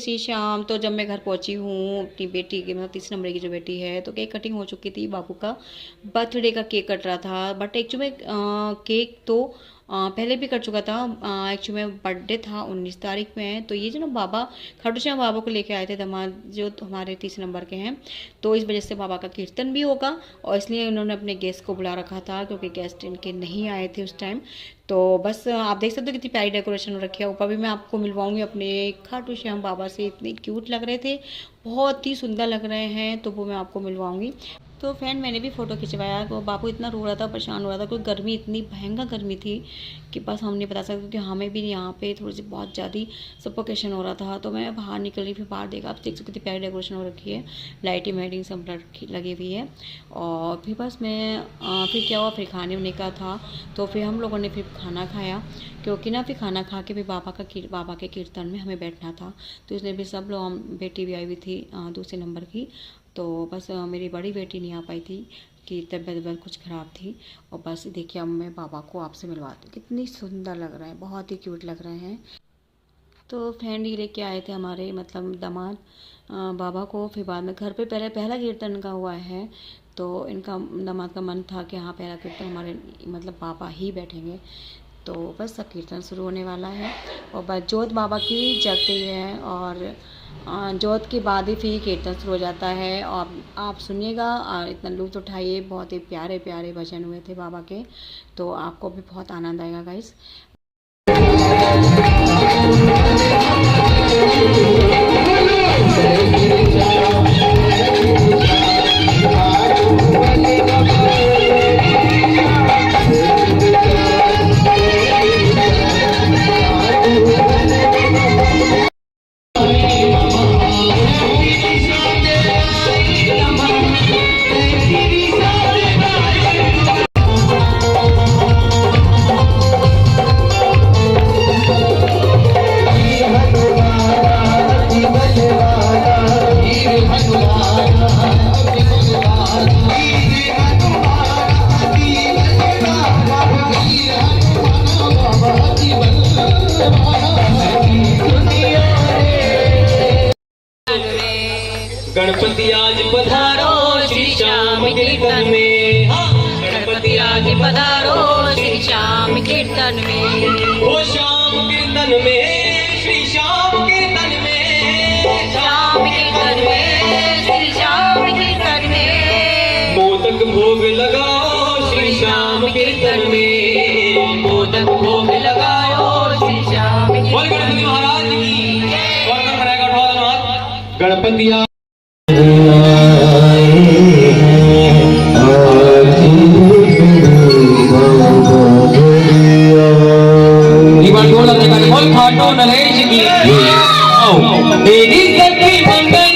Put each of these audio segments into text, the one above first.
सी शाम। तो जब मैं घर पहुंची हूँ अपनी बेटी की, मतलब 30 नंबर की जो बेटी है, तो केक कटिंग हो चुकी थी। बाबू का बर्थडे का केक कट रहा था, बट एक्चुअली में केक तो पहले भी कट चुका था। एक्चुअली में बर्थडे था 19 तारीख में। तो ये जो ना बाबा खाटू श्याम बाबा को लेके आए थे दामाद, जो हमारे 30 नंबर के हैं, तो इस वजह से बाबा का कीर्तन भी होगा और इसलिए उन्होंने अपने गेस्ट को बुला रखा था, क्योंकि गेस्ट इनके नहीं आए थे उस टाइम। तो बस आप देख सकते हो कितनी प्यारी डेकोरेशन हो रखी है। ऊपर भी मैं आपको मिलवाऊंगी अपने खाटू श्याम बाबा से, इतने क्यूट लग रहे थे, बहुत ही सुंदर लग रहे हैं, तो वो मैं आपको मिलवाऊंगी। तो फ्रेंड मैंने भी फ़ोटो खिंचवाया। तो बाबू इतना रो रहा था, परेशान हो रहा था, क्योंकि गर्मी इतनी भयंकर गर्मी थी कि बस हम नहीं बता सकते, क्योंकि हमें भी यहाँ पे थोड़ी सी बहुत ज़्यादा सफोकेशन हो रहा था। तो मैं बाहर निकली, फिर बाहर देखा, आप देख सकते कितनी प्यारी डेकोरेशन हो रखी है, लाइटिंग वाइटिंग सब लगी हुई है। और फिर बस मैं फिर क्या हुआ, फिर खाने वाने का था, तो फिर हम लोगों ने फिर खाना खाया, क्योंकि ना फिर खाना खा के भी बाबा के कीर्तन में हमें बैठना था। तो इसलिए भी सब लोग, बेटी भी आई हुई थी दूसरे नंबर की, तो बस मेरी बड़ी बेटी नहीं आ पाई थी कि तबीयत कुछ ख़राब थी। और बस देखिए अब मैं बाबा को आपसे मिलवाती हूँ, कितनी सुंदर लग रहे हैं, बहुत ही क्यूट लग रहे हैं। तो फ्रेंड ये लेके आए थे हमारे मतलब दामाद बाबा को। फिर बाद में घर पे पहला कीर्तन का हुआ है, तो इनका दामाद का मन था कि हाँ पहला कीर्तन हमारे मतलब बाबा ही बैठेंगे। तो बस सब कीर्तन शुरू होने वाला है और बस जोत बाबा की जग गई है, और जोत के बाद ही फिर कीर्तन शुरू हो जाता है। और आप सुनिएगा और इतना लुत्फ़ उठाइए, बहुत ही प्यारे प्यारे भजन हुए थे बाबा के, तो आपको भी बहुत आनंद आएगा गाइस। गणपति आज पधारो श्री श्याम कीर्तन में, गणपति आज पधारो श्री श्याम कीर्तन में, ओ श्याम कीर्तन में श्री श्याम कीर्तन में, श्याम कीर्तन में श्री श्याम कीर्तन में, मोदक भोग लगाओ श्री श्याम कीर्तन में, मोदक भोग लगाओ श्री श्याम गणपति महाराज की। गणपति खाटो नरेश की मेरी सखी मंगल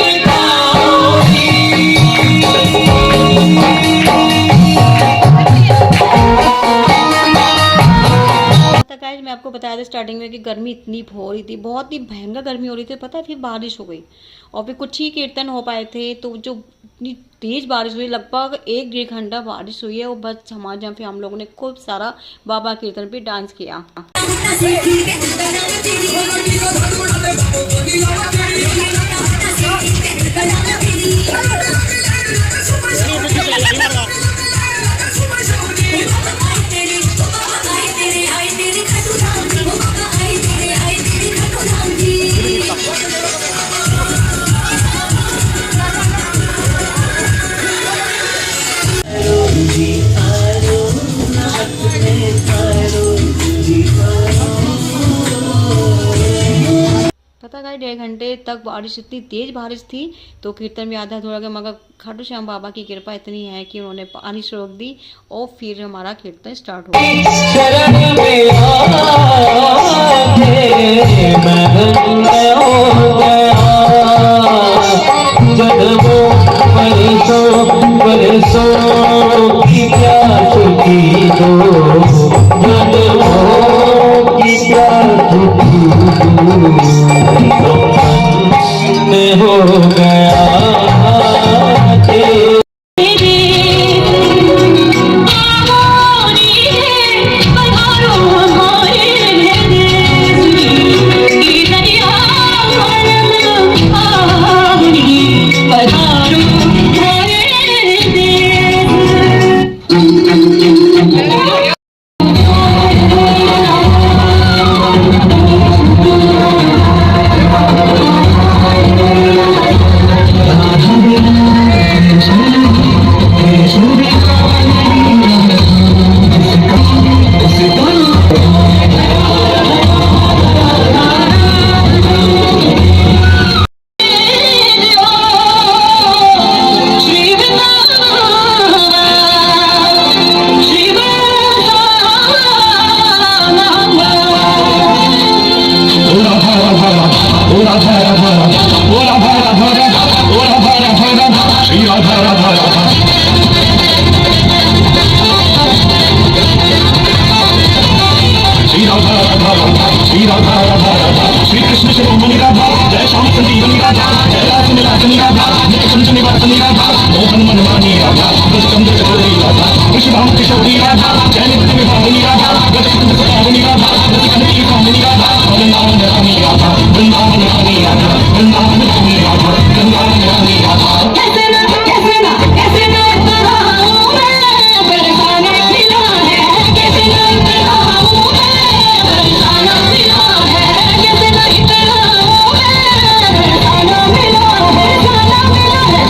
गाइस मैं आपको बताया था स्टार्टिंग में कि गर्मी इतनी हो रही थी, बहुत ही भयंकर गर्मी हो रही थी, पता है। फिर बारिश हो गई और फिर कुछ ही कीर्तन हो पाए थे, तो जो इतनी तेज़ बारिश हुई, लगभग 1-1.5 घंटा बारिश हुई है। और बस हमारे यहाँ पे हम लोगों ने खूब सारा बाबा कीर्तन पे डांस किया। पता है 1.5 घंटे तक बारिश, इतनी तेज बारिश थी, तो कीर्तन भी आधा अधूरा गया, मगर खाटू श्याम बाबा की कृपा इतनी है कि उन्होंने पानी रोक दी और फिर हमारा कीर्तन स्टार्ट हो हो गया। राधा राधा राधा श्री राधा राधा राधा श्री राधा राधा राधा श्री कृष्ण शिरोमणि राधा जय श्याम संजीवनी राधा जय राज निराजनी राधा नित्य कंच निवासनी राधा मोहन मनमानी राधा ब्रज चंद्र चकोरी राधा कृष्ण किशोरी राधा जय नित्य विभावनी राधा ब्रज कंठ सदावनी राधा रति कनकी कामिनी राधा वृंदावन रानी राधा वृंदावन रानी राधा वृंदावन रानी राधा वृंदावन रानी राधा कैसे ना इतराऊं मैं, बरसाना मिला है। कैसे ना इतराऊं मैं, बरसाना मिला है। कैसे ना इतराऊं मैं, बरसाना मिला है। बरसाना मिला है,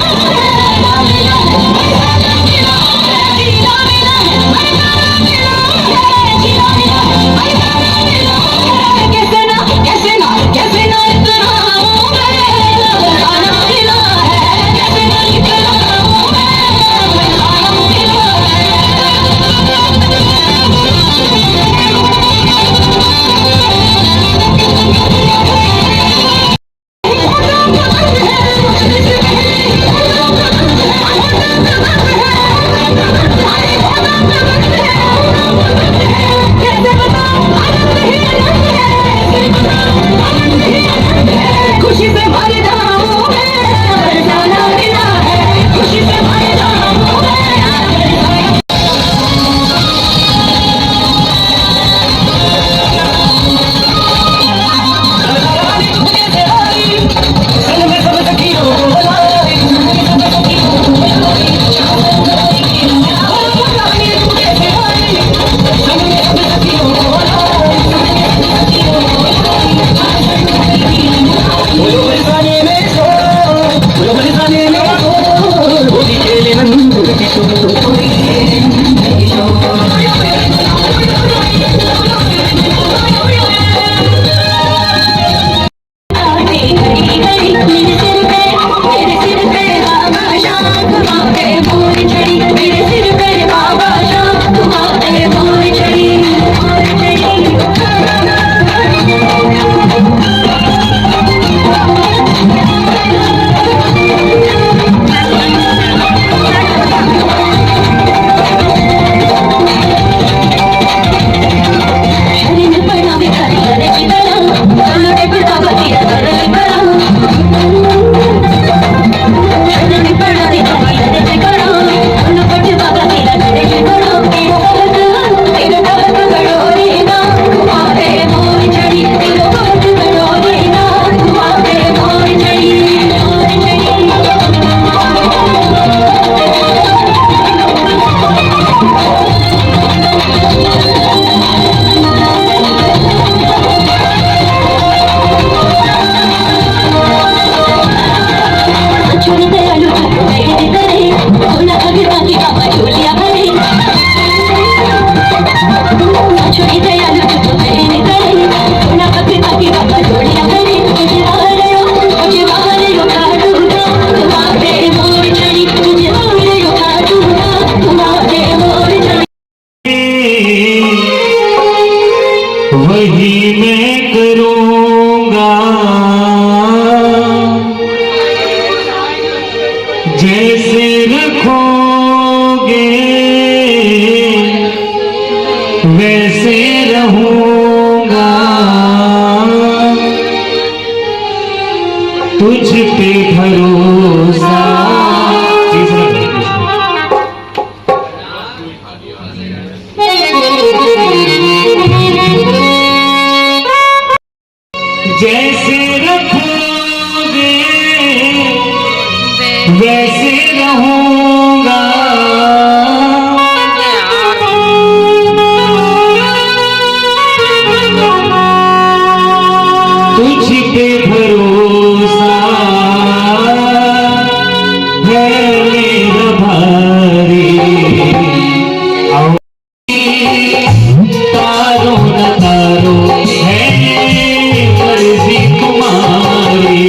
बरसाना मिला है। बरसाना मिला है, जीना मिला है। बरसाना मिला है, जीना मिला है। बरसाना मिला है। कैसे ना इतराऊं मैं, बरसाना मिला है। कैसे ना इतराऊं मैं, बरसाना मिला खुशी से भर जाऊं मैं, बरसाना मिला है। खुशी से भर जाऊं मैं, मेरे सिर पे बाबा शांत माते मोर चढ़ी। मेरे सिर पे बाबा शांत माते मोर चढ़ी। शरीर पड़ा बिखरी करे चितला, लोटे पड़ा बतिया करे बड़ा। शरीर पड़ा बिखरी करे चितला, लोटे बाबा तेरा करे बड़ा। तेरा बहुत बड़ो रीना, माते मोर चढ़ी। तेरा बहुत बड़ो रीना, माते मोर चढ़ी। मोर चढ़ी छोड़ दे आलू मेरे करे, भोला भगता की बाबा झोलिया भरे। छोड़ी दे आलू मेरे करे, भोला भगता की बाबा झोलिया भरे। तुझे वारियो काटूंगा, तुम्हारे मोर चढ़ी। तुझे वारियो काटूंगा, तुम्हारे मोर चढ़ी। वही मैं करूँगा जैसे रखोगे वैसे रहूँगा। तुझ पे भरोसा। जैसे रखोगे वैसे रहूँगा। तुझ पे भरोसा है मेरा भारी। आओ तारो न तारो है मर्जी तुम्हारी।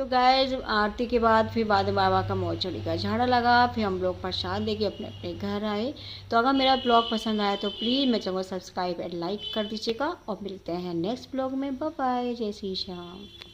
तो गाइस आरती के बाद फिर बाद में बाबा का मोचड़ी का झाड़ा लगा, फिर हम लोग प्रसाद लेके अपने अपने घर आए। तो अगर मेरा ब्लॉग पसंद आया तो प्लीज़ मेरे चैनल को सब्सक्राइब एंड लाइक कर दीजिएगा और मिलते हैं नेक्स्ट ब्लॉग में। बाय बाय, जय श्री श्याम।